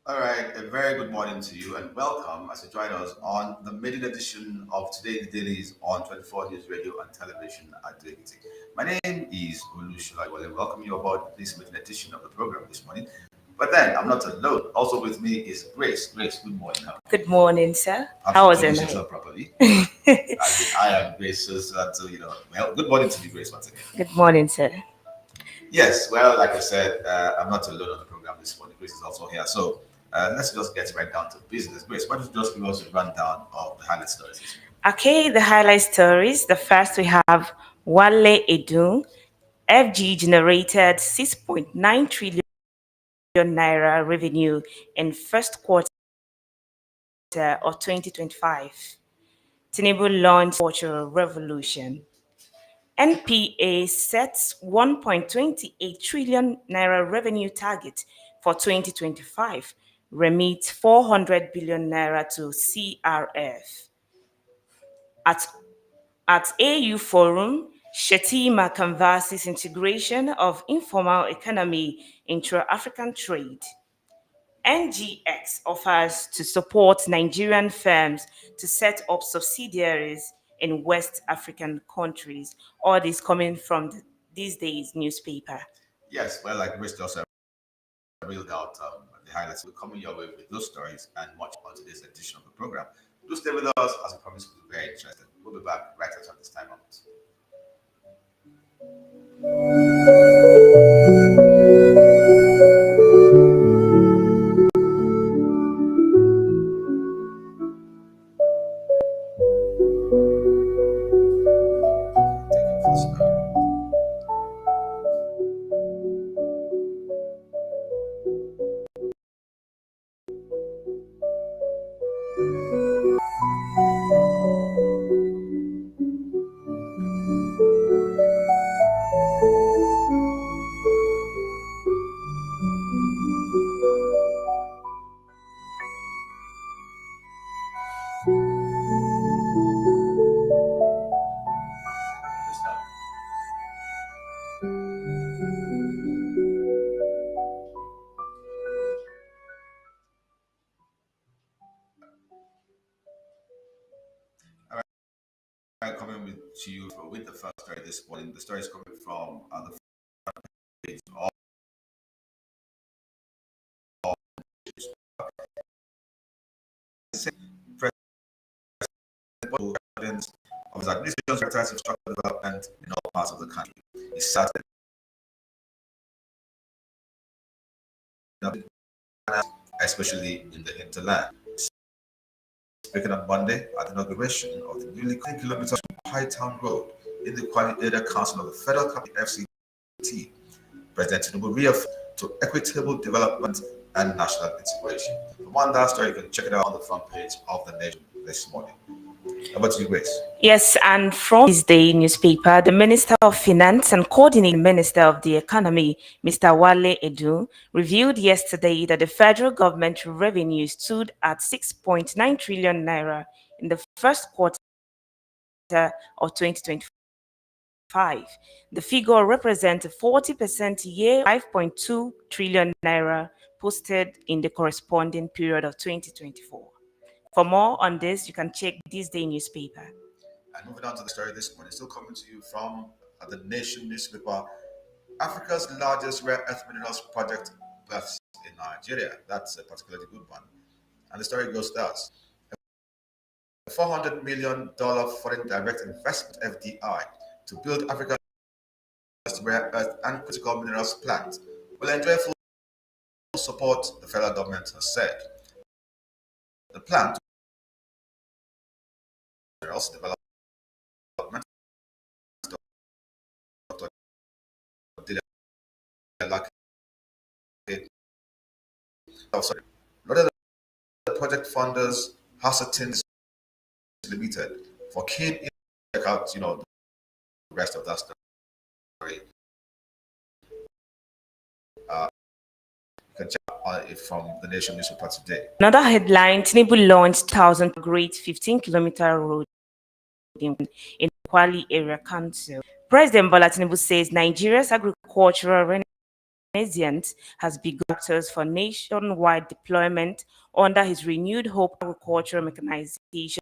All right, a very good morning to you and welcome as you join us on the maiden edition of Today in the Dailies on 24 News Radio and Television at Dignity. My name is Olushula. I will welcome you aboard this maiden edition of the program this morning. But then I'm not alone. Also with me is Grace. Grace, good morning. Good morning, sir. Perhaps How was your introduce night? yourself properly. I am Grace. Well, good morning to you, Grace, once again. Good morning, sir. Yes, well, like I said, I'm not alone on the program this morning. Grace is also here. So let's just get right down to business. Grace, why don't you just give us a rundown of the highlight stories this morning? Okay, the highlight stories. The first we have Wale Edun. FG generated 6.9 trillion naira revenue in first quarter of 2025. Tinubu launched Cultural Revolution. NPA sets 1.28 trillion naira revenue target for 2025, remits 400 billion naira to CRF. At, at AU Forum, Shetima canvasses integration of informal economy into African trade. NGX offers to support Nigerian firms to set up subsidiaries in West African countries. All this coming from these days newspaper. Yes, well, like Grace just reeled out the highlights. We're coming your way with those stories and much on today's edition of the program. Do stay with us as I promise we'll be very interested. We'll be back right at this time out. Thank you for story. This time. All right, coming with to you with the first story this morning. The story is coming from the page of President of his administration secretaries of structural development in all parts of the country. He started, especially in the hinterland. Speaking on Monday at the inauguration of the newly 10 kilometers High Town Road in the Quality Area Council of the Federal Capital FCT, President Tinubu reaffirmed to equitable development and national integration. For more on that story, you can check it out on the front page of the Nation this morning. Over to you, Grace. Yes, and from this day newspaper, the Minister of Finance and Coordinating Minister of the Economy, Mr. Wale Edu, revealed yesterday that the federal government revenue stood at 6.9 trillion naira in the first quarter of 2025. The figure represents a 40% year, 5.2 trillion naira posted in the corresponding period of 2024. For more on this, you can check this day newspaper. And moving on to the story this morning, still coming to you from the Nation newspaper. Africa's largest rare earth minerals project births in Nigeria. That's a particularly good one. And the story goes thus: a $400 million foreign direct investment (FDI) to build Africa's rare earth and critical minerals plant will enjoy full support, the federal government has said. The plant minerals development oh, sorry. Noted the project funders Hassatin Limited for keen check out, the rest of that story. You can check out it from the Nation newspaper today. Another headline: Tinubu launched 1,000 great 15-kilometer road in Kwali Area Council. President Bola Tinubu says Nigeria's agricultural Tunisians has begun actors for nationwide deployment under his renewed Hope Agricultural Mechanization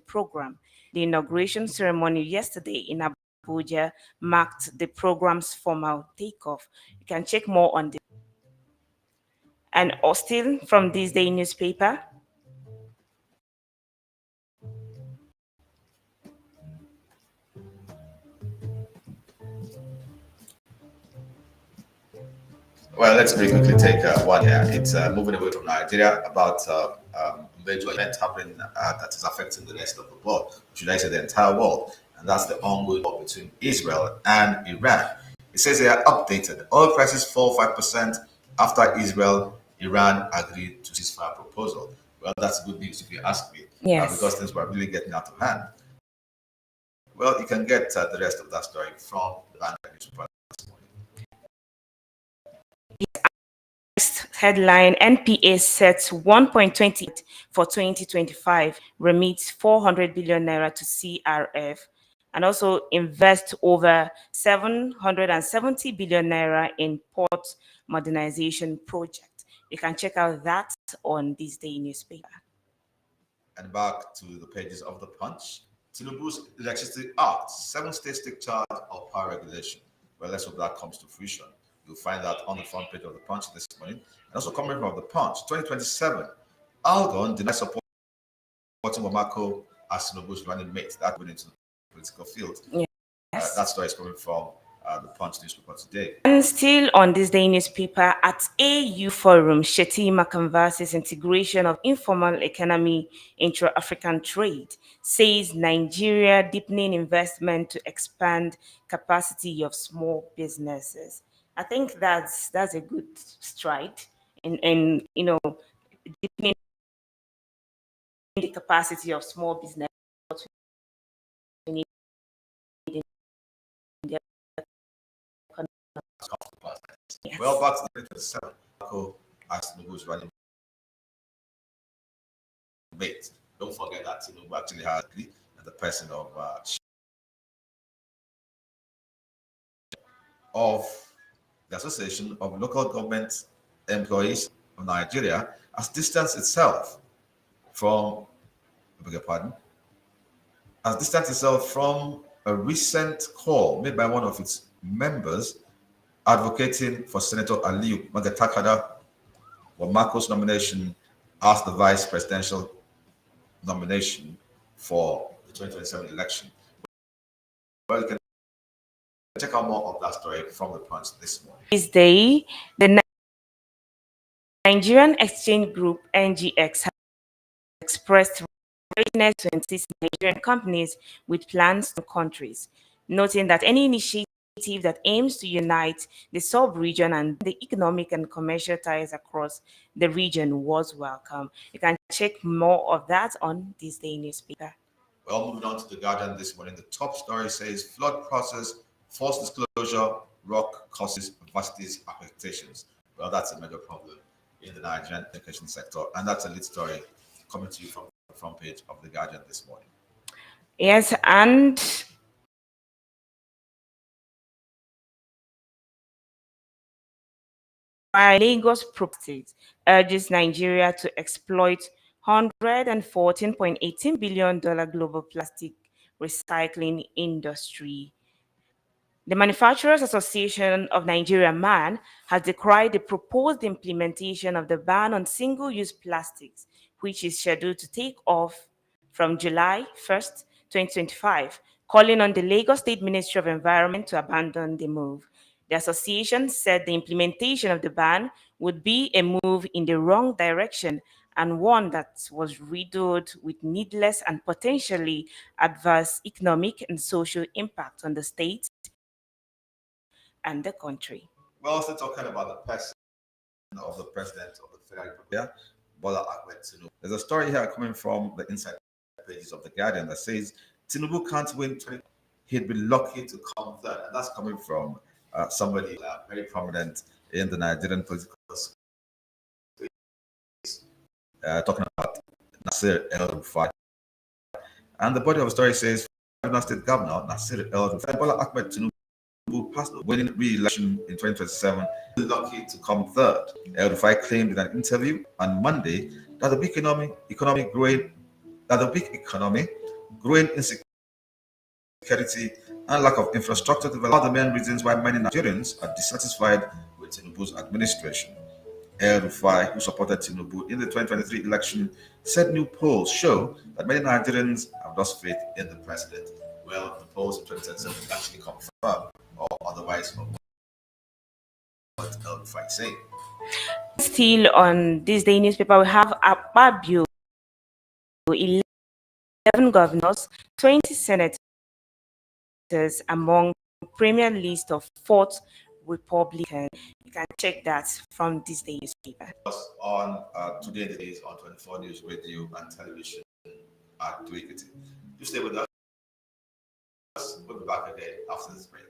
program. The inauguration ceremony yesterday in Abuja marked the program's formal takeoff. You can check more on this. And still from this day newspaper, Well, let's very quickly take one here. It's moving away from Nigeria about major event happening that is affecting the rest of the world, should I say the entire world, and that's the ongoing war between Israel and Iran. It says they are updated. Oil prices fall 5% after Israel, Iran agreed to ceasefire proposal. Well, that's good news if you ask me, because yes. things were really getting out of hand. Well, you can get the rest of that story from the Vanguard newspaper this morning. Headline: NPA sets 1.28 for 2025, remits 400 billion naira to CRF, and also invest over 770 billion naira in port modernization project. You can check out that on this day newspaper. And back to the pages of the Punch. Tinubu's Electricity Act, 7 states take charge of power regulation. Well, let's hope that comes to fruition. You'll find that on the front page of the Punch this morning. And also coming from the Punch, 2027, Algon denies supporting Wamako as Tinubu's running mate. That went into the political field. Yes. That story is coming from the Punch newspaper today. And still on this day newspaper, at AU Forum, Shetima converses integration of informal economy into African trade, says Nigeria deepening investment to expand capacity of small businesses. I think that's a good stride in deepening the capacity of small business. We need in the Yes. Well, back to the 2027, Wamako as Tinubu's running mate. Don't forget that Tinubu actually has the person of the Association of Local Government Employees of Nigeria has distanced itself from, I beg your pardon, has distanced itself from a recent call made by one of its members advocating for Senator Aliyu Magatakada Wamako's nomination as the vice presidential nomination for the 2027 election. Well, you can check out more of that story from the Punch this morning. This day, the Nigerian Exchange Group (NGX) has expressed readiness to assist Nigerian companies with plans to countries, noting that any initiative that aims to unite the sub-region and the economic and commercial ties across the region was welcome. You can check more of that on this day newspaper. Well, moving on to the Guardian this morning, the top story says flood process, false disclosure, rock causes varsities affectations. Well, that's a major problem in the Nigerian education sector, and that's a lead story coming to you from the front page of the Guardian this morning. Yes, and Lagos Properties urges Nigeria to exploit $114.18 billion global plastic recycling industry. The Manufacturers Association of Nigeria (MAN) has decried the proposed implementation of the ban on single-use plastics, which is scheduled to take off from July 1st, 2025, calling on the Lagos State Ministry of Environment to abandon the move. The association said the implementation of the ban would be a move in the wrong direction and one that was riddled with needless and potentially adverse economic and social impact on the state and the country. We're also talking about the person of the president of the Federal Republic, Bola Ahmed Tinubu. There's a story here coming from the inside pages of the Guardian that says Tinubu can't win 20. He'd be lucky to come third, and that's coming from somebody very prominent in the Nigerian political space, talking about Nasir El-Rufai. And the body of the story says, State Governor Nasir El-Rufai, Bola Ahmed Tinubu Tinubu passed winning re-election in 2027, lucky to come third. El-Rufai claimed in an interview on Monday that the big economy growing, that the big economy, growing insecurity, and lack of infrastructure development are the main reasons why many Nigerians are dissatisfied with Tinubu's administration. El-Rufai, who supported Tinubu in the 2023 election, said new polls show that many Nigerians have lost faith in the president. Well, the polls in 2027 actually confirm or otherwise from what El-Rufai said. Still on this day newspaper, we have Akpabio, 11 governors, 20 senators among premier list of fourth Republican. You can check that from this day newspaper. On Today the Days on 24 News Radio and Television at 280. Do stay with us. We'll be back again after this break.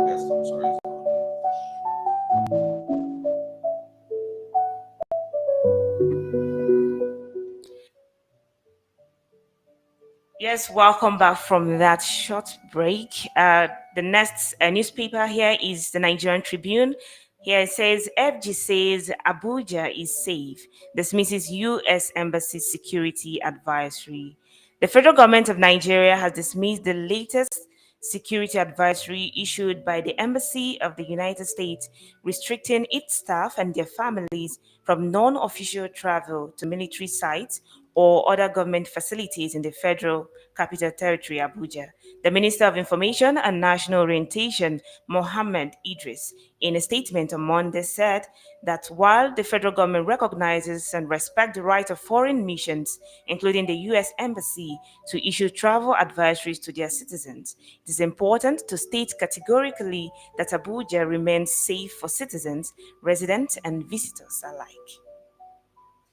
Yes, I'm sorry. Yes, welcome back from that short break. The next newspaper here is the Nigerian Tribune. Here it says FG says Abuja is safe, dismisses U.S. Embassy security advisory. The federal government of Nigeria has dismissed the latest security advisory issued by the Embassy of the United States, restricting its staff and their families from non official travel to military sites or other government facilities in the Federal Capital Territory, Abuja. The Minister of Information and National Orientation, Mohammed Idris, in a statement on Monday said that while the federal government recognizes and respects the right of foreign missions, including the U.S. Embassy, to issue travel advisories to their citizens, it is important to state categorically that Abuja remains safe for citizens, residents, and visitors alike.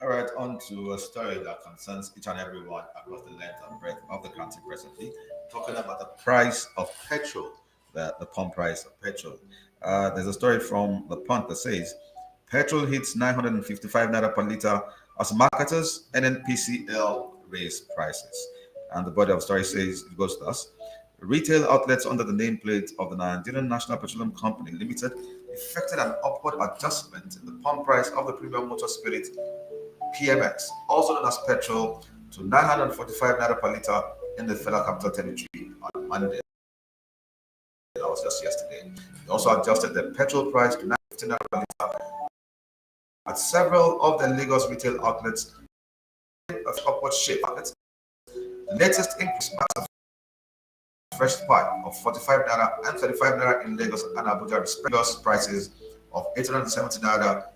All right, on to a story that concerns each and every one across the length and breadth of the country presently, talking about the price of petrol, the pump price of petrol. There's a story from the Punch that says petrol hits 955 naira per liter as marketers NNPCL raise prices. And the body of the story says it goes thus. Retail outlets under the nameplate of the Nigerian National Petroleum Company Limited effected an upward adjustment in the pump price of the premium motor spirit PMX, also known as petrol, to 945 naira per liter in the Federal Capital Territory on Monday. That was just yesterday. They also adjusted the petrol price to 950 naira per liter at several of the Lagos retail outlets of upward shape. The latest increase marks a fresh spike of 45 naira and 35 naira in Lagos and Abuja, respective prices of 870 naira,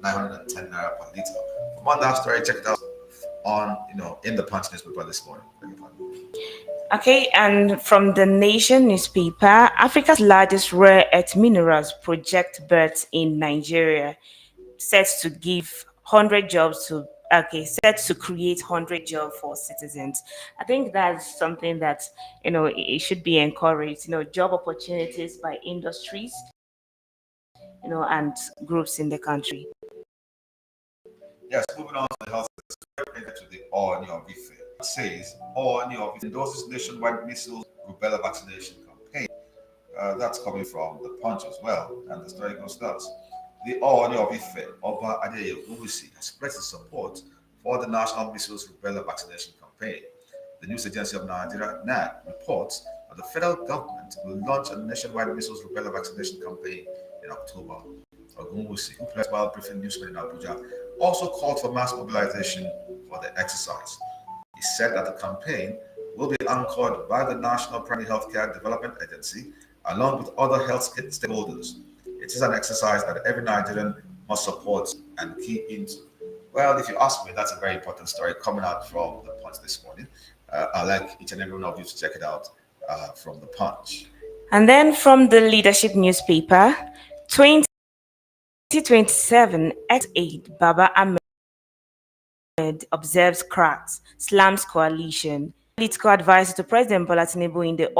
910 naira per liter. For more on that story, check it out on in the Punch newspaper this morning. Okay, and from the Nation newspaper, Africa's largest rare earth minerals project birth in Nigeria, set to give 100 jobs to set to create 100 jobs for citizens. I think that's something that it should be encouraged. Job opportunities by industries, and groups in the country. Yes, moving on to the health sector, to the Oni of Ife. It says Oni of Ife endorses nationwide measles rubella vaccination campaign. That's coming from the Punch as well, and the story goes thus. The Oni of Ife, Oba Adeye Uwisi, has expressed his support for the National Measles Rubella Vaccination Campaign. The news agency of Nigeria, NAD, reports that the federal government will launch a nationwide measles rubella vaccination campaign in October. Ogunwusi, who played while briefing newsmen in Abuja, also called for mass mobilization for the exercise. He said that the campaign will be anchored by the National Primary Healthcare Development Agency along with other health stakeholders. It is an exercise that every Nigerian must support and key into. Well, if you ask me, that's a very important story coming out from the Punch this morning. I'd like each and every one of you to check it out from the Punch. And then from the Leadership newspaper, 2027 X8 Baba Ahmed observes cracks, slams coalition. Political advisor to President Bola Tinubu in the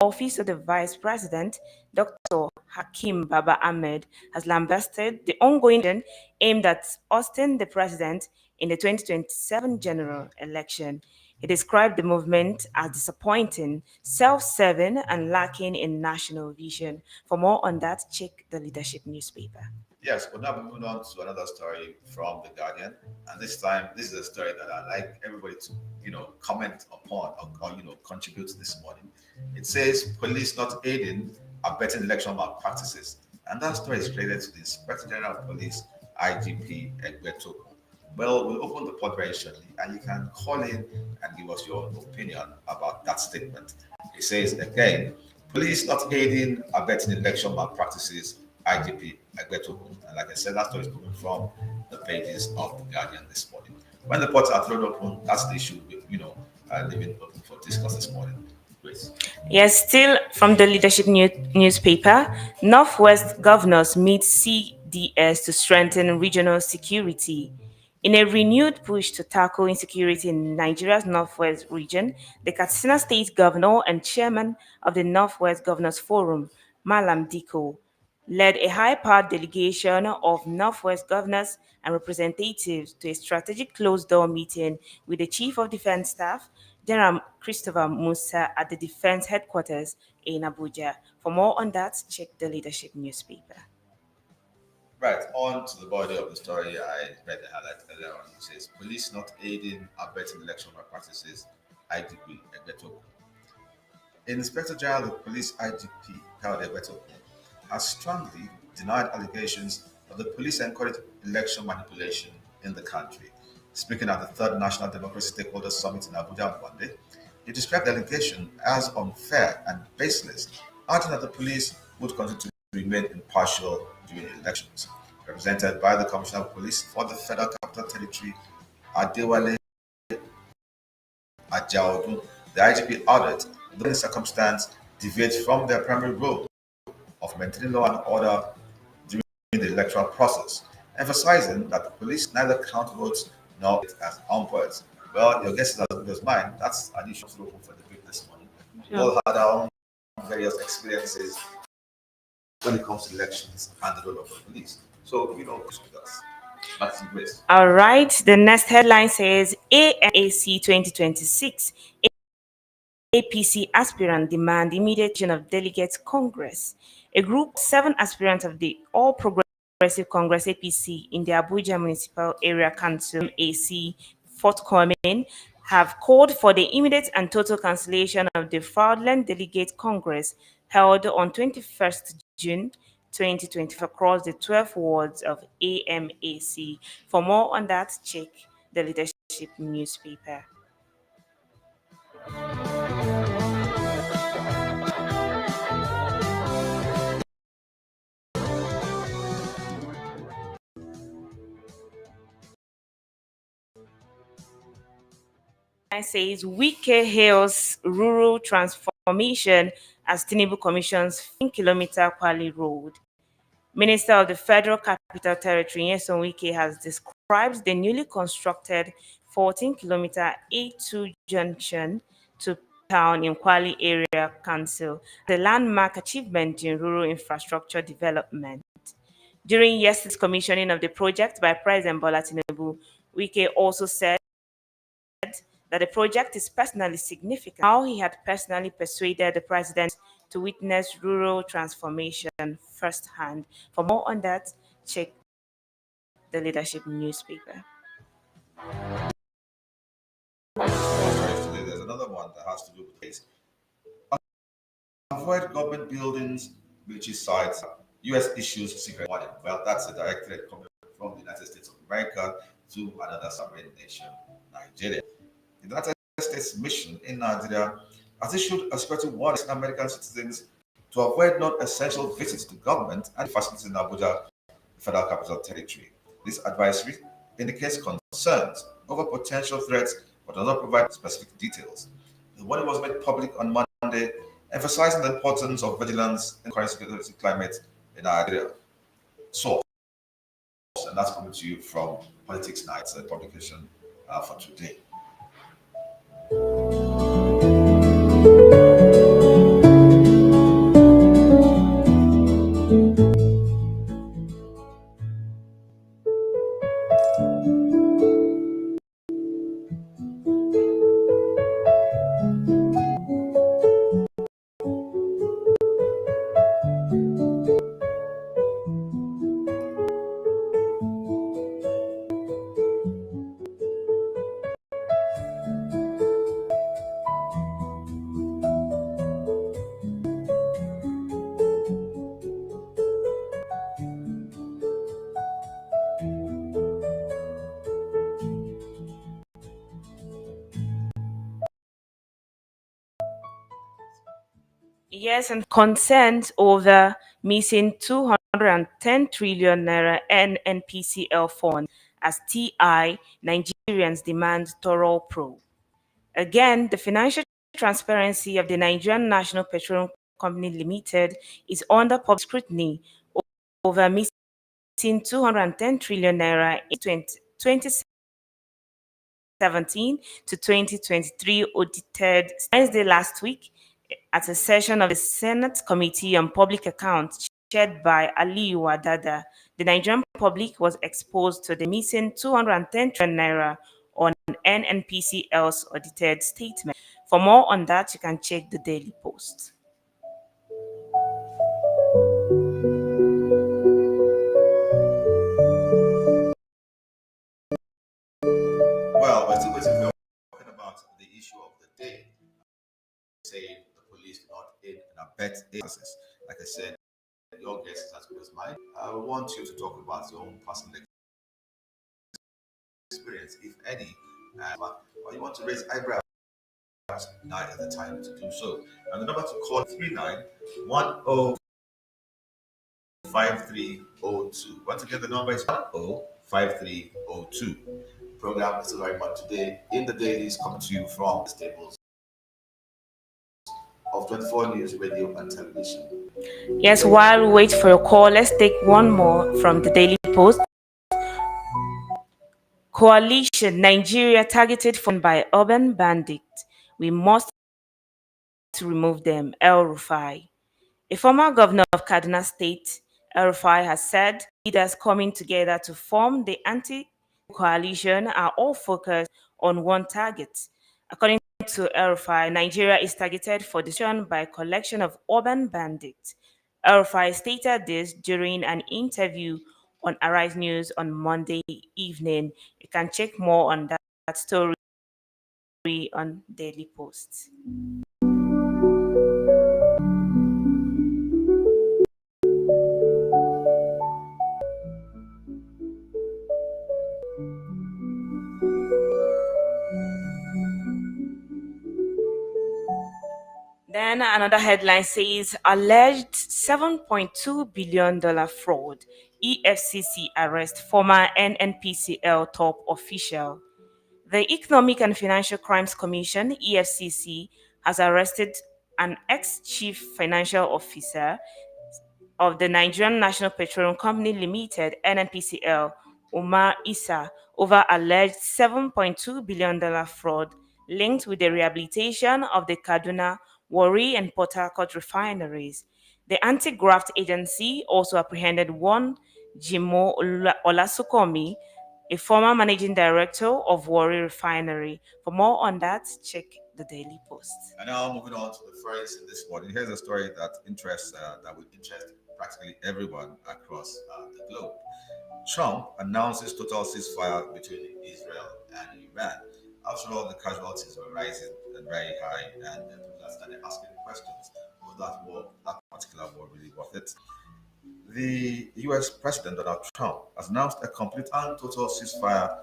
Office of the Vice President, Dr. Hakim Baba Ahmed, has lambasted the ongoing aimed at ousting the president in the 2027 general election. He described the movement as disappointing, self-serving, and lacking in national vision. For more on that, check the Leadership newspaper. Yes, we're now moving on to another story from The Guardian. And this time, this is a story that I like everybody to, comment upon or contribute this morning. It says, police not aiding abetting election malpractices. And that story is related to the Inspector General of Police, IGP Egbeto. Well, we'll open the pod very shortly, and you can call in and give us your opinion about that statement. It says again, police not aiding abetting election malpractices, IGP Egbeto. And like I said, that story is coming from the pages of the Guardian this morning. When the pods are thrown open, that's the issue, leaving open for discuss this morning. Grace. Yes, still from the newspaper, Northwest governors meet CDS to strengthen regional security. In a renewed push to tackle insecurity in Nigeria's Northwest region, the Katsina State Governor and Chairman of the Northwest Governors Forum, Malam Diko, led a high-powered delegation of Northwest governors and representatives to a strategic closed-door meeting with the Chief of Defense Staff, General Christopher Musa, at the Defense Headquarters in Abuja. For more on that, check the Leadership newspaper. Right, on to the body of the story. I read the highlight earlier on. It says, police not aiding abetting election malpractices, IGP Egbeto. Inspector General of Police IGP Khaled Egbeto has strongly denied allegations that the police encouraged election manipulation in the country. Speaking at the third National Democracy Stakeholders Summit in Abuja on Monday, he described the allegation as unfair and baseless, adding that the police would continue to remain impartial during elections. Represented by the Commissioner of Police for the Federal Capital Territory, Adewale Ajaodu, the IGP added the circumstance deviates from their primary role of maintaining law and order during the electoral process, emphasizing that the police neither count votes nor act as umpires. Well, your guess is as good as mine. That's an issue to open for debate this morning. We all had our own various experiences when it comes to elections and the role of the police. So, that's the best. All right, the next headline says AMAC 2026. APC aspirant demand immediate election of delegates Congress. A group of 7 aspirants of the All Progressive Congress APC in the Abuja Municipal Area Council AC forthcoming have called for the immediate and total cancellation of the fraudulent delegate Congress held on 21st June 2024 across the 12 wards of AMAC. For more on that, check the Leadership newspaper. Says Wike hails rural transformation as Tinubu commissions 15-kilometer Kwali Road. Minister of the Federal Capital Territory, Nyesom Wike, has described the newly constructed 14-kilometer A2 junction to town in Kwali Area Council as a landmark achievement in rural infrastructure development. During yesterday's commissioning of the project by President Bola Tinubu, Wike also said that the project is personally significant. How he had personally persuaded the president to witness rural transformation firsthand. For more on that, check the Leadership newspaper. Today, there's another one that has to do with this. Avoid government buildings, military sites, U.S. issues secret money. Well, that's a direct threat coming from the United States of America to another sovereign nation, Nigeria. The United States mission in Nigeria has issued a special warning to American citizens to avoid non-essential visits to government and facilities in Abuja, the Federal Capital Territory. This advisory indicates concerns over potential threats but does not provide specific details. The warning was made public on Monday, emphasizing the importance of vigilance in the current security climate in Nigeria. Source, and that's coming to you from Politics Night's publication for today. Yes, and concerns over missing 210 trillion naira NNPCL fund as TI Nigerians demand thorough probe. Again, the financial transparency of the Nigerian National Petroleum Company Limited is under public scrutiny over missing 210 trillion naira in 2017 to 2023 audited Wednesday last week at a session of the Senate Committee on Public Accounts chaired by Ali Wadada. The Nigerian public was exposed to the missing 210 trillion naira on NNPCL's audited statement. For more on that, you can check the Daily Post. Well, we're still waiting for talking about the issue of the day. Saying the police do not aid and abet cases. Like I said, your guess is as good as mine. I want you to talk about your own personal experience, if any, or you want to raise eyebrows. Now is the time to do so. And the number to call 39105302. Once again, the number is 105302. Program is still very much today. In the dailies coming to you from the stables of 24 News Radio and Television. Yes, while we wait for your call, let's take one more from the Daily Post. Coalition Nigeria targeted fund by urban bandits. We must remove them. El Rufai. A former governor of Kaduna State, El Rufai, has said leaders coming together to form the anti-coalition are all focused on one target. According to El Rufai, Nigeria is targeted for destruction by a collection of urban bandits. El Rufai stated this during an interview on Arise News on Monday evening. You can check more on that story on Daily Post. Then another headline says alleged $7.2 billion fraud. EFCC arrest former NNPCL top official. The Economic and Financial Crimes Commission, EFCC, has arrested an ex chief financial officer of the Nigerian National Petroleum Company Limited (NNPCL), Umar Issa, over alleged $7.2 billion fraud linked with the rehabilitation of the Kaduna, Warri, and Port Harcourt refineries. The anti-graft agency also apprehended one Jimo Olasukomi, a former managing director of Warri Refinery. For more on that, check the Daily Post. And now moving on to the first in this morning. Here's a story that will interest practically everyone across the globe. Trump announces total ceasefire between Israel and Iran. After all, the casualties were rising and very high, and people started asking questions: was that particular war, really worth it? The U.S. President Donald Trump has announced a complete and total ceasefire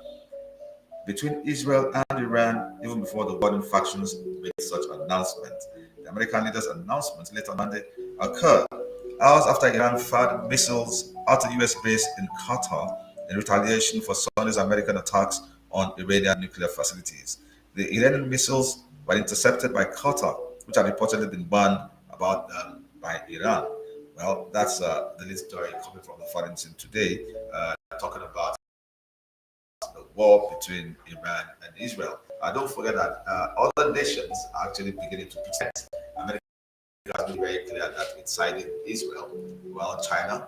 between Israel and Iran even before the warring factions made such announcement. The American leader's announcement later on Monday occurred hours after Iran fired missiles at a U.S. base in Qatar in retaliation for Sunday's American attacks on Iranian nuclear facilities. The Iranian missiles were intercepted by Qatar, which had reportedly been banned about by Iran. Well, that's the lead story coming from the foreign scene today, talking about the war between Iran and Israel. Don't forget that other nations are actually beginning to protest. America has been very clear that it's siding Israel, while China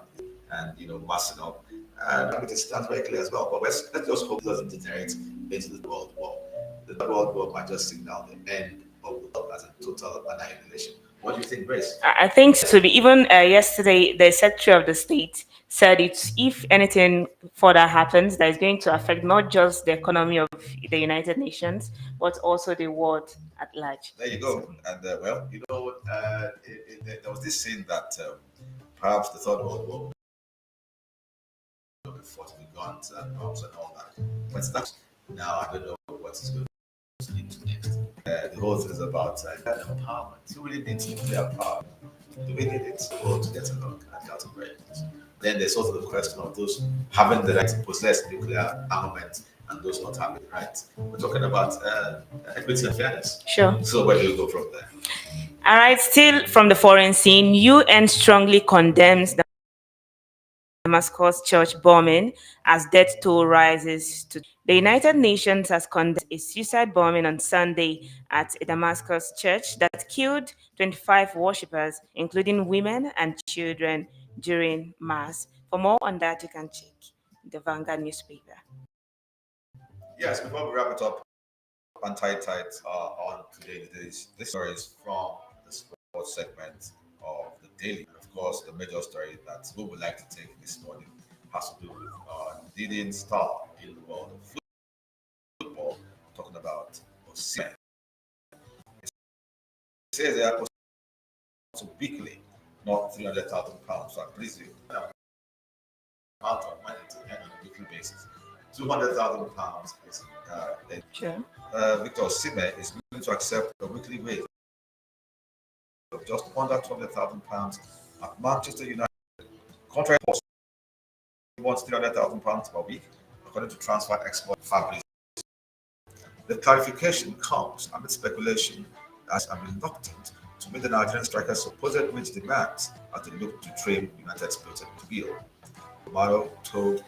and massing up. And it stands very clear as well. But let's just hope it doesn't degenerate into the world war. The world war might just signal the end of the world as a total annihilation. What do you think, Grace? I think so. Even yesterday, the Secretary of the State said it's if anything further happens, that is going to affect not just the economy of the United Nations, but also the world at large. There you go. And well, there was this saying that perhaps the Third World War would be fought with guns and bombs and all that. But it's not. Now I don't know what is going to lead to next. The whole thing is about empowerment. Who really needs nuclear power? Do we need it or to get along at the outer range? Then there's also the question of those having the right to possess nuclear armament and those not having the right. We're talking about equity and fairness. Sure. So where do you go from there? All right, still from the foreign scene, UN strongly condemns the Damascus church bombing as death toll rises to. The United Nations has condemned a suicide bombing on Sunday at a Damascus church that killed 25 worshippers, including women and children, during Mass. For more on that, you can check the Vanguard newspaper. Yes, before we wrap it up and tight on today, this story is from the sports segment of the daily. And of course, the major story that we would like to take this morning has to do with leading star in the world of football, talking about Osimhen. It says they are to weekly, not 300,000 pounds. So I presume amount of money to earn on a weekly basis. 200,000 pounds is Sure. Victor Osimhen is willing to accept a weekly wage of just under 200,000 pounds at Manchester United. Contract cost he wants 300,000 pounds per week, according to transfer expert Fabrice. The clarification comes amid speculation as I'm reluctant to meet the Nigerian striker's supposed wage demands as they look to trade United's floated bill. Romano told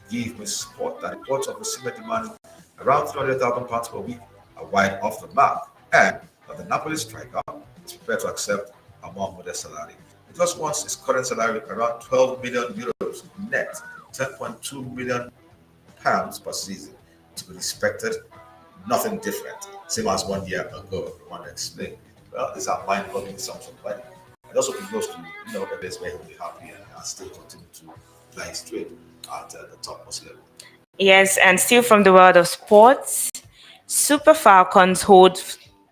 Give Me Support that reports of Osimhen demanding around 300,000 pounds per week are wide off the mark, and that the Napoli striker is prepared to accept a more modest salary. It just wants his current salary around 12 million euros net, 10.2 million pounds per season, to be respected. Nothing different, same as 1 year ago. I want to explain. Well, these are mind-boggling sums of money. And also he goes to a place where he'll be happy and still continue to fly straight at the topmost level. Yes, and still from the world of sports, Super Falcons hold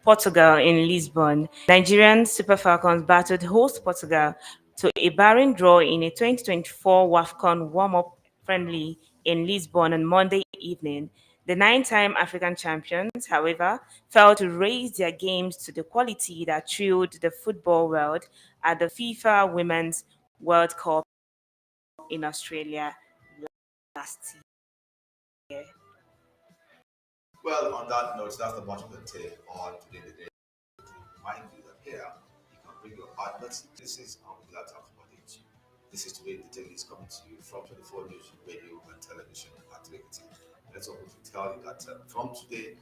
Portugal in Lisbon. Nigerian Super Falcons battled host Portugal to a barren draw in a 2024 WAFCON warm-up friendly in Lisbon on Monday evening. The nine-time African champions, however, failed to raise their games to the quality that thrilled the football world at the FIFA Women's World Cup in Australia last year. Well, on that note, that's the much of the take on today. The day. Remind you that here you can bring your partners. This is I'm glad to accommodate you. This is today the daily is coming to you from 24 News Radio and Television Activity. Let's also tell you that from today,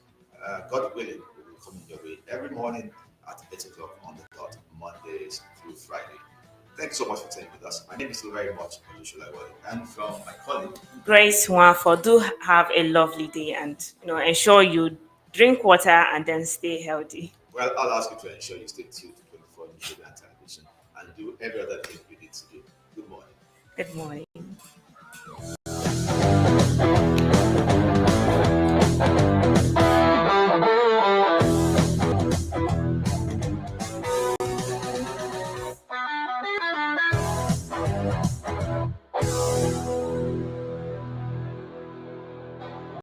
God willing, we will come your way every morning at 8 o'clock on the dot, Mondays through Friday. Thanks so much for staying with us. My name is still very much Olushola Wale, and from my colleague. Grace Wanfo, do have a lovely day and ensure you drink water and then stay healthy. Well, I'll ask you to ensure you stay tuned to 24 News Radio and Television and do every other thing you need to do. Good morning. Good morning.